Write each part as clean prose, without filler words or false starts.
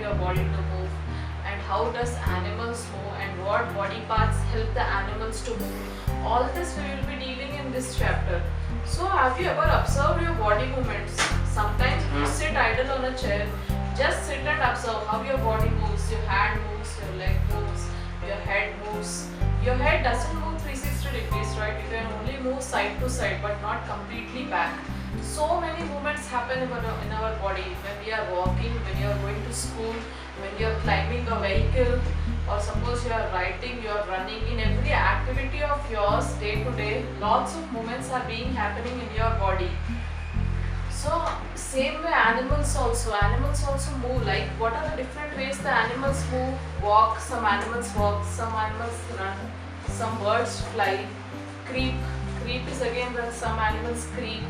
your body to move, and how does animals move, and what body parts help the animals to move. All this we will be dealing in this chapter. So have you ever observed your body movements? Sometimes you sit idle on a chair, just sit and observe how your body moves, your hand moves, your leg moves, your head moves. Your head doesn't move 360 degrees, right? You can only move side to side but not completely back. So many movements happen in our body when we are walking, when you are going to school, when you are climbing a vehicle, or suppose you are writing, you are running. In every activity of yours day to day, lots of movements are being happening in your body. So same way animals also move. Like, what are the different ways the animals move? Walk, some animals walk, some animals run, some birds fly. Creep is again when some animals creep,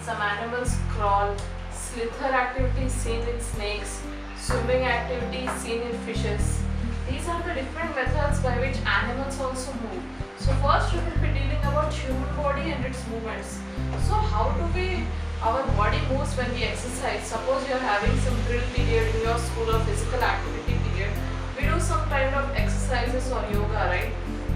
some animals crawl. Slither activity seen in snakes, swimming activity seen in fishes. These are the different methods by which animals also move. So first we will be dealing about human body and its movements. So how do our body moves when we exercise? Suppose you are having some drill period in your school or physical activity period. We do some kind of exercises or yoga, right?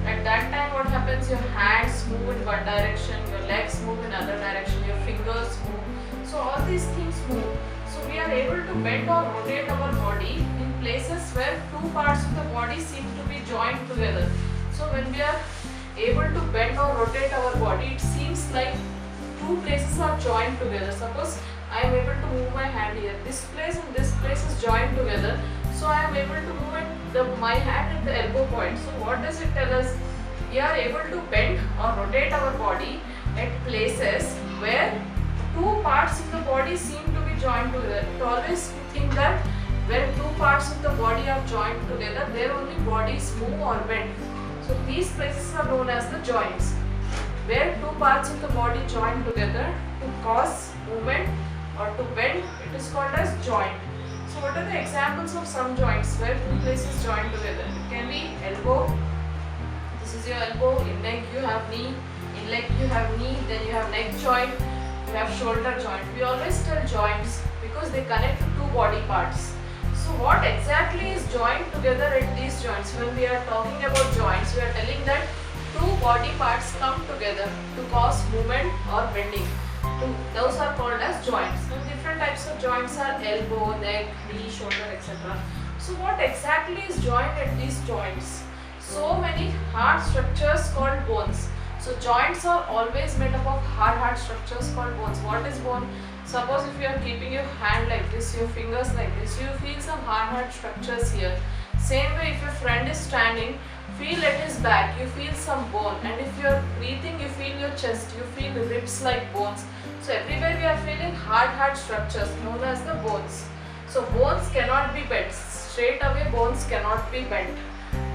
At that time what happens? Your hands move in one direction, your legs move in another direction, your fingers move. So all these things move. So we are able to bend or rotate our body in places where two parts of the body seem to be joined together. So when we are able to bend or rotate our body, it seems like two places are joined together. Suppose I am able to move my hand here. This place and this place is joined together. So I am able to move my hand at the elbow point. So what does it tell us? We are able to bend or rotate our body at places where two parts of the body seem to be joined together. It always think that when two parts of the body are joined together, their only bodies move or bend. So these places are known as the joints. Where two parts of the body join together to cause movement or to bend, it is called as joint. So what are the examples of some joints where two places join together? It can be elbow. This is your elbow. In neck you have knee. In leg you have knee. Then you have neck joint. You have shoulder joint. We always tell joints because they connect to two body parts. So what exactly is joined together at these joints? When we are talking about joints, we are telling that two body parts come together to cause movement or bending. Those are called as joints. And different types of joints are elbow, neck, knee, shoulder, etc. So what exactly is joined at these joints? So many hard structures called bones. So joints are always made up of hard structures called bones. What is bone? Suppose if you are keeping your hand like this, your fingers like this, you feel some hard structures here. Same way, if your friend is standing, feel at his back, you feel some bone. And if you are breathing, you feel your chest, you feel the ribs like bones. So everywhere we are feeling hard structures known as the bones. So bones cannot be bent. Straight away bones cannot be bent.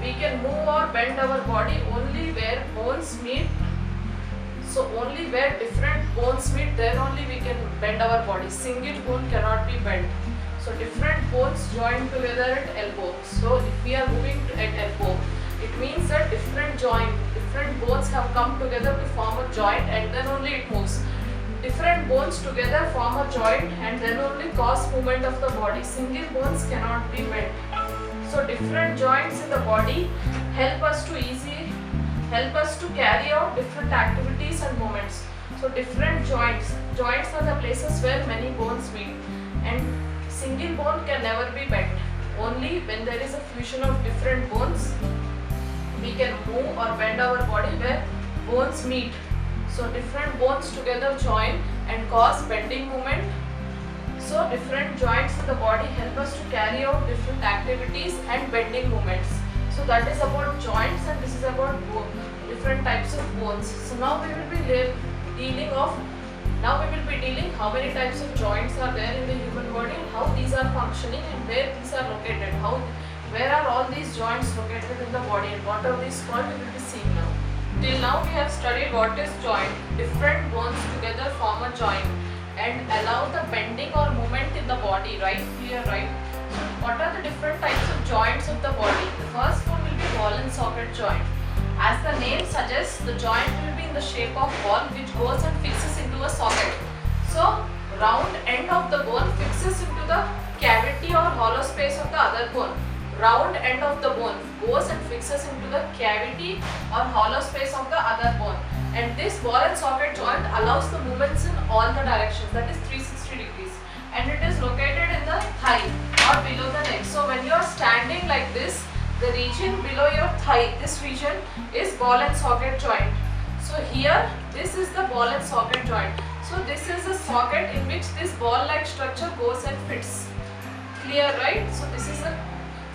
We can move or bend our body only where bones meet. So only where different bones meet, then only we can bend our body. Single bone cannot be bent. So different bones join together at elbow. So if we are moving at elbow, it means that different bones have come together to form a joint, and then only it moves. Different bones together form a joint and then only cause movement of the body. Single bones cannot be bent. So different joints in the body help us to carry out different activities and movements. So different joints are the places where many bones meet, and single bone can never be bent. Only when there is a fusion of different bones, we can move or bend our body where bones meet. So different bones together join and cause bending movement. So different joints in the body help us to carry out different activities and bending movements. So that is about joints, and this is about different types of bones. So now we will be dealing how many types of joints are there in the human body and how these are functioning and where these are located. Where are all these joints located in the body and what are these called, we will be seeing now. Till now we have studied what is joint. Different bones together form a joint and allow the bending or movement in the body, right? Here, right? What are the different types of joints of the body? The first one will be ball and socket joint. As the name suggests, the joint will be in the shape of ball which goes and fixes into a socket. So round end of the bone fixes into the cavity or hollow space of the the other bone. Round end of the bone goes and fixes into the cavity or hollow space of the other bone. And this ball and socket joint allows the movements in all the directions, that is 360 degrees. And it is located in the thigh or below the neck. So when you are standing like this, the region below your thigh, this region is ball and socket joint. So here, this is the ball and socket joint. So this is a socket in which this ball-like structure goes and fits. Clear, right? So this is a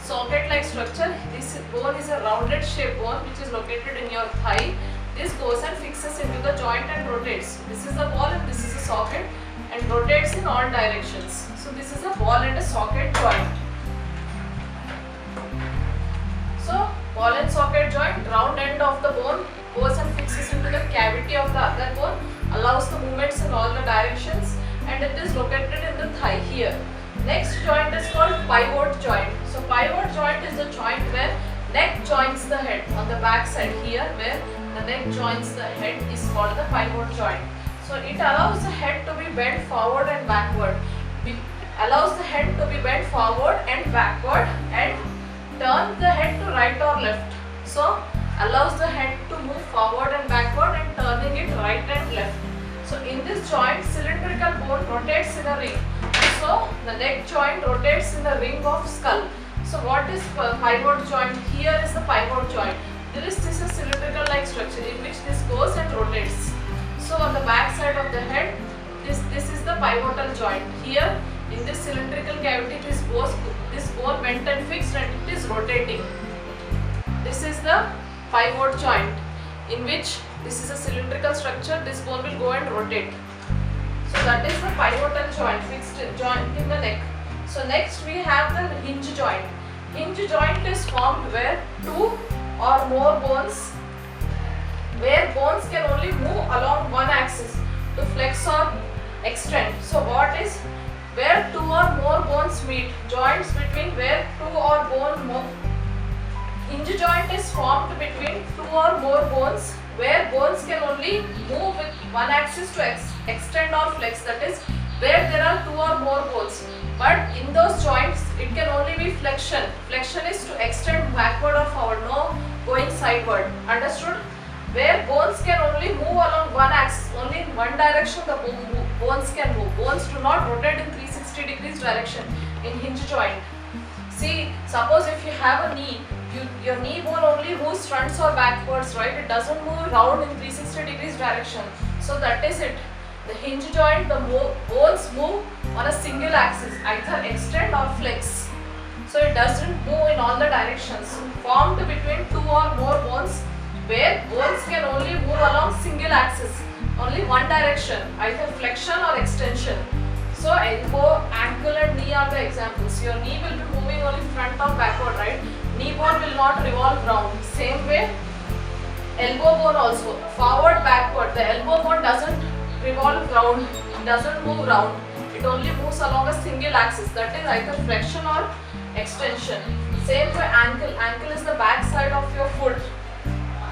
socket-like structure. This bone is a rounded shaped bone which is located in your thigh. This goes and fixes into the joint and rotates. This is the ball and this is a socket and rotates in all directions. So this is a ball and a socket joint. So ball and socket joint, round end of the bone goes and fixes into the cavity of the other bone, allows the movements in all the directions, and it is located in the thigh here. Next joint is called pivot joint. So pivot joint is the joint where neck joins the head. On the back side here where the neck joins the head is called the pivot joint. So it allows the head to be bent forward and backward. It allows the head to be bent forward and backward and turn the head to right or left. So allows the head to move forward and backward and turning it right and left. So in this joint, cylindrical bone rotates in a ring. So the neck joint rotates in the ring of skull. So what is pivot joint? Here is the pivot joint. This is a cylindrical like structure in which this goes and rotates. So on the back side of the head, this is the pivotal joint. Here in this cylindrical cavity, this bone bent and fixed and it is rotating. This is the pivot joint in which this is a cylindrical structure, this bone will go and rotate. So that is the pivotal joint, fixed joint in the neck. So next we have the hinge joint. Hinge joint is formed where two or more bones, where bones can only move along one axis to flex or extend. So what is where two or more bones meet, joints between where two or more. Hinge joint is formed between two or more bones where bones can only move with one axis to extend or flex, that is where there are two or more bones. But in those joints it can only be flexion. Flexion is to extend backward or forward, no going sideward. Understood? Where bones can only move along one axis, only in one direction the bones can move. Bones do not rotate in 360 degrees direction in hinge joint. See, suppose if you have a knee, your knee bone only moves fronts or backwards, right? It doesn't move round in 360 degrees direction. So that is it. The hinge joint, the bones move on a single axis, either extend or flex. So it doesn't move in all the directions. Formed between two or more bones, where bones can only move along single axis, only one direction, either flexion or extension. So elbow, ankle and knee are the examples. Your knee will be moving only front or backward, right? Knee bone will not revolve round. Same way, elbow bone also, forward, backward. The elbow bone doesn't revolve round, doesn't move round. It only moves along a single axis, that is either flexion or extension. Same way ankle. Ankle is the back side of your foot.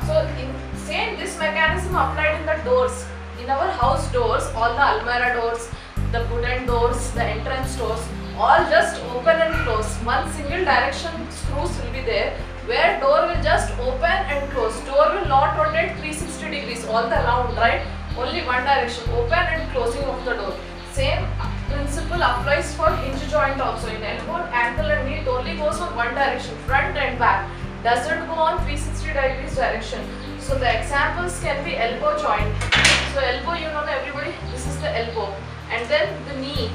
So same this mechanism applied in the doors. In our house doors, all the almirah doors, the wooden doors, the entrance doors, all just open and close. One single direction screws will be there where door will just open and close. Door will not rotate 360 degrees all the round, right? Only one direction, open and closing of the door. Same principle applies for hinge joint also. In elbow, ankle and knee, it only goes on one direction, front and back. Doesn't go on 360 degrees direction. So the examples can be elbow joint. So elbow, you know everybody, this is the elbow. And then the knee,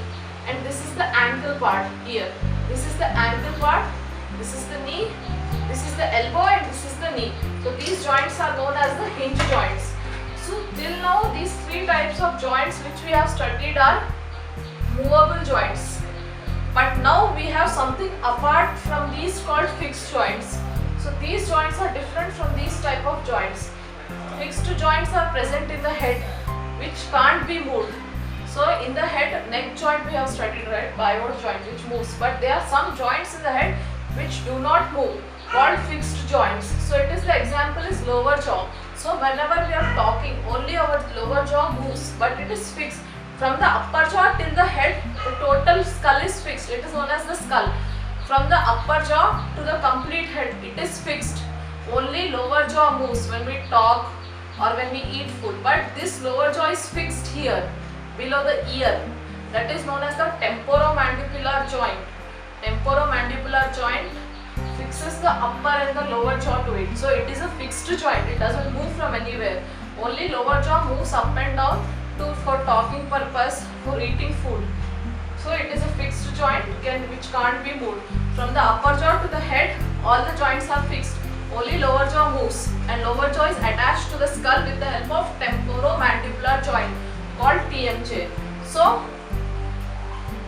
and this is the ankle part here. This is the ankle part, this is the knee, this is the elbow and this is the knee. So these joints are known as the hinge joints. So till now these three types of joints which we have studied are movable joints. But now we have something apart from these called fixed joints. So these joints are different from these type of joints. Fixed joints are present in the head which can't be moved. So in the head, neck joint we have studied, right? Pivot joint which moves. But there are some joints in the head which do not move, called fixed joints. So it is, the example is lower jaw. So whenever we are talking, only our lower jaw moves, but it is fixed. From the upper jaw till the head, the total skull is fixed. It is known as the skull. From the upper jaw to the complete head, it is fixed. Only lower jaw moves when we talk or when we eat food, but this lower jaw is fixed here below the ear. That is known as the temporomandibular joint. Temporomandibular joint fixes the upper and the lower jaw to it. So it is a fixed joint. It doesn't move from anywhere. Only lower jaw moves up and down for talking purpose, for eating food. So it is a fixed joint which can't be moved. From the upper jaw to the head, all the joints are fixed. Only lower jaw moves, and lower jaw is attached to the skull with the help of temporomandibular joint called TMJ. So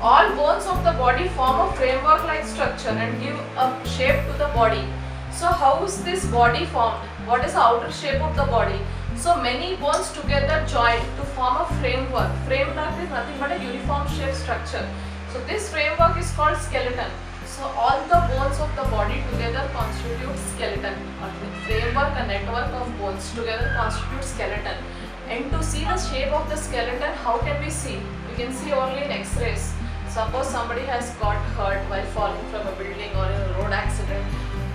all bones of the body form a framework like structure and give a shape to the body. So how is this body formed? What is the outer shape of the body? So many bones together join to form a framework. Framework is nothing but a uniform shape structure. So this framework is called skeleton. So all the bones of the body together constitute skeleton. Framework, a network of bones together constitute skeleton. And to see the shape of the skeleton, how can we see? We can see only in X-rays. Suppose somebody has got hurt while falling from a building or in a road accident,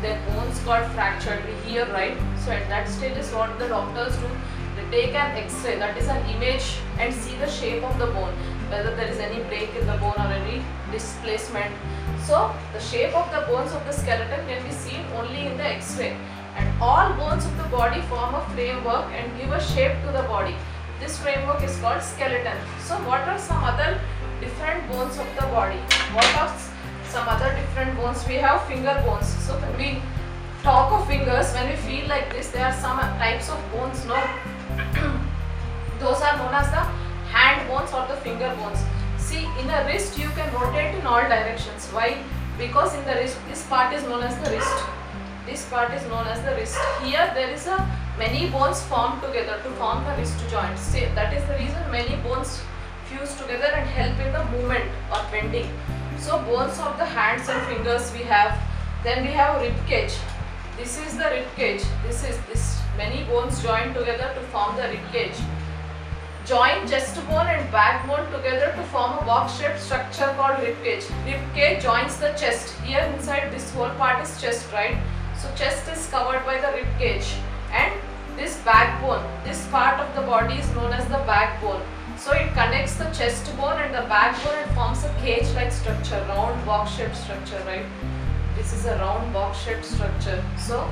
their bones got fractured, we hear, right? So at that stage is what the doctors do. They take an X-ray, that is an image, and see the shape of the bone, whether there is any break in the bone or any displacement. So the shape of the bones of the skeleton can be seen only in the X-ray. And all bones of the body form a framework and give a shape to the body. This framework is called skeleton. So what are some other different bones of the body? What are some other different bones? We have finger bones. So when we talk of fingers, when we feel like this, there are some types of bones, no? Those are known as the hand bones or the finger bones. See, in a wrist you can rotate in all directions. Why? Because in the wrist, this part is known as the wrist. This part is known as the wrist. Here there is a many bones formed together to form the wrist joint. See, that is the reason many bones fuse together and help in the movement or bending. So bones of the hands and fingers we have. Then we have rib cage. This is the rib cage. This many bones join together to form the rib cage. Join chest bone and backbone together to form a box-shaped structure called rib cage. Rib cage joins the chest. Here inside this whole part is chest, right? So chest is covered by the rib cage, and this backbone, this part of the body is known as the backbone. So it connects the chest bone and the backbone and forms a cage-like structure, round box-shaped structure, right? This is a round box-shaped structure. So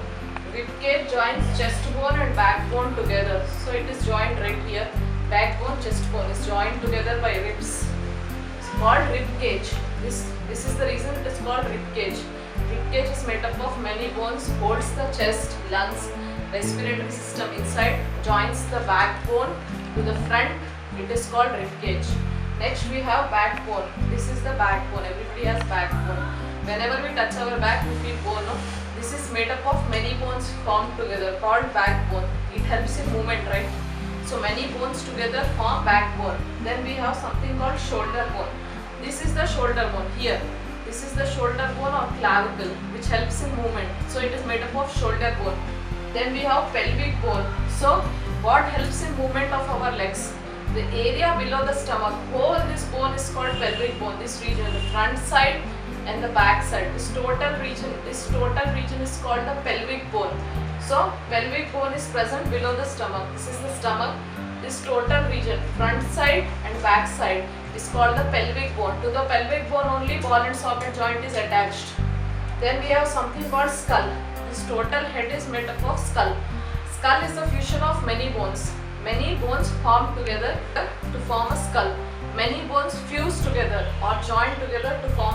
rib cage joins chest bone and backbone together. So it is joined right here. Backbone, chest bone is joined together by ribs. It's called rib cage. This is the reason it is called rib cage. Rib cage is made up of many bones, holds the chest, lungs, respiratory system inside, joins the backbone to the front. It is called rib cage. Next we have backbone. This is the backbone. Everybody has backbone. Whenever we touch our back, we feel bone. No? This is made up of many bones formed together called backbone. It helps in movement, right? So many bones together form backbone. Then we have something called shoulder bone. This is the shoulder bone here. This is the shoulder bone or clavicle which helps in movement. So it is made up of shoulder bone. Then we have pelvic bone. So what helps in movement of our legs? The area below the stomach, whole this bone is called pelvic bone. This region, the front side and the back side. This total region is called the pelvic bone. So pelvic bone is present below the stomach. This is the stomach. This total region, front side and back side, is called the pelvic bone. To the pelvic bone only ball and socket joint is attached. Then we have something called skull. This total head is made up of skull. Skull is the fusion of many bones. Many bones form together to form a skull. Many bones fuse together or join together to form